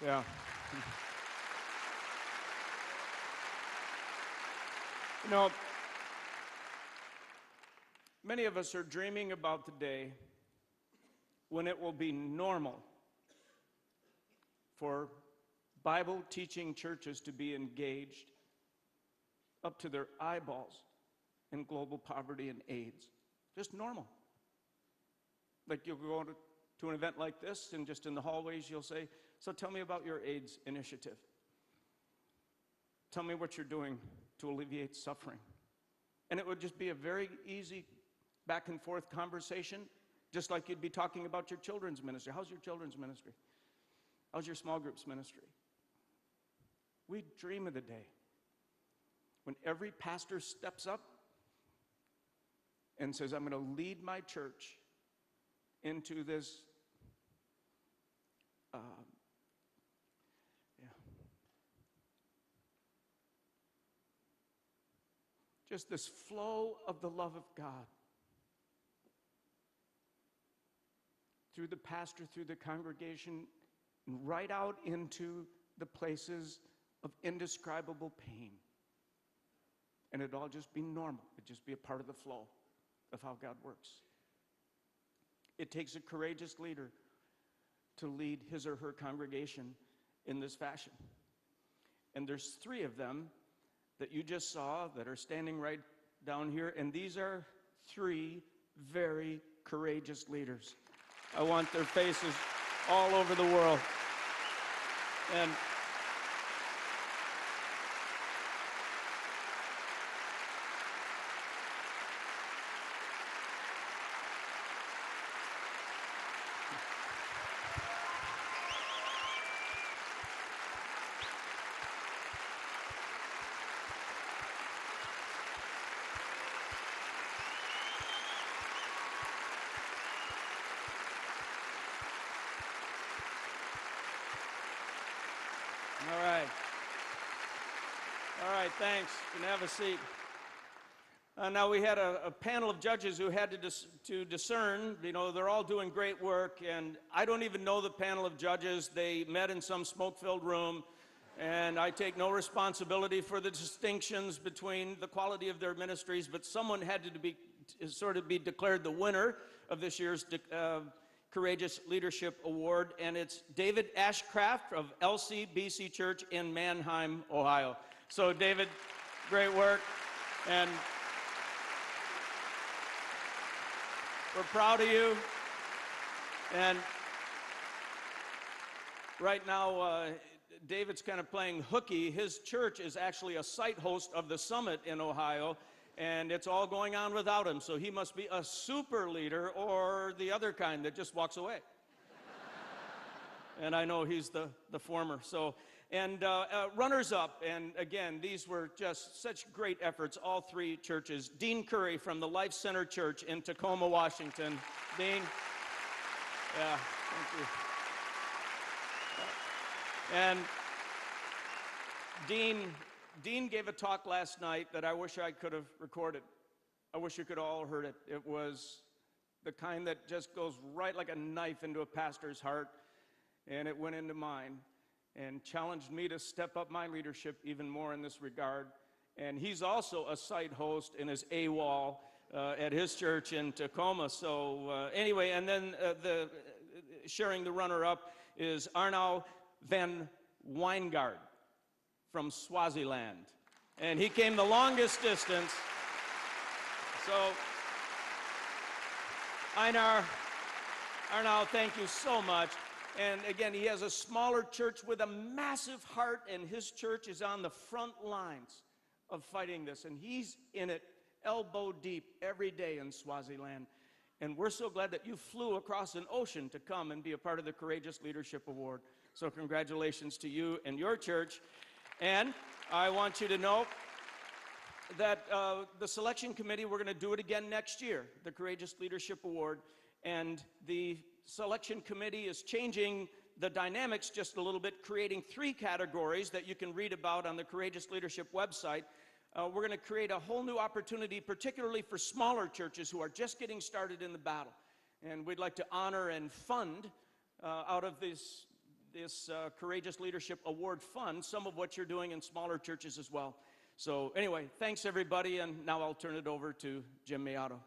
Yeah. You know, many of us are dreaming about the day when it will be normal for Bible teaching churches to be engaged up to their eyeballs in global poverty and AIDS. Just normal. Like you'll go to an event like this, and just in the hallways you'll say, "So tell me about your AIDS initiative. Tell me what you're doing to alleviate suffering." And it would just be a very easy back and forth conversation, just like you'd be talking about your children's ministry. How's your children's ministry? How's your small groups ministry? We dream of the day when every pastor steps up and says, "I'm going to lead my church into this just this flow of the love of God through the pastor, through the congregation, and right out into the places of indescribable pain. And it'd all just be normal. It'd just be a part of the flow of how God works. It takes a courageous leader to lead his or her congregation in this fashion. And there's 3 of them that you just saw that are standing right down here, and these are 3 very courageous leaders. I want their faces all over the world. And All right, thanks. You can have a seat. Now we had a panel of judges who had to discern. You know, they're all doing great work, and I don't even know the panel of judges. They met in some smoke-filled room, and I take no responsibility for the distinctions between the quality of their ministries, but someone had to be declared the winner of this year's Courageous Leadership Award, and it's David Ashcraft of LCBC Church in Manheim, Ohio. So David, great work, and we're proud of you. And right now, David's kind of playing hooky. His church is actually a site host of the summit in Ohio, and it's all going on without him, so he must be a super leader or the other kind that just walks away. And I know he's the former. So, and runners up, and again, these were just such great efforts, all 3 churches. Dean Curry from the Life Center Church in Tacoma, Washington. Dean, yeah, thank you. And Dean gave a talk last night that I wish I could have recorded. I wish you could all have heard it. It was the kind that just goes right like a knife into a pastor's heart, and it went into mine and challenged me to step up my leadership even more in this regard. And he's also a site host in his AWOL at his church in Tacoma. So anyway, and then sharing the runner-up is Arnau van Wyngaard from Swaziland. And he came the longest distance. So, Arnau, thank you so much. And again, he has a smaller church with a massive heart, and his church is on the front lines of fighting this. And he's in it elbow deep every day in Swaziland. And we're so glad that you flew across an ocean to come and be a part of the Courageous Leadership Award. So congratulations to you and your church. And I want you to know that the selection committee, we're going to do it again next year, the Courageous Leadership Award. And the selection committee is changing the dynamics just a little bit, creating 3 categories that you can read about on the Courageous Leadership website. We're going to create a whole new opportunity, particularly for smaller churches who are just getting started in the battle. And we'd like to honor and fund out of this this Courageous Leadership Award Fund, some of what you're doing in smaller churches as well. So anyway, thanks everybody, and now I'll turn it over to Jim Mayato.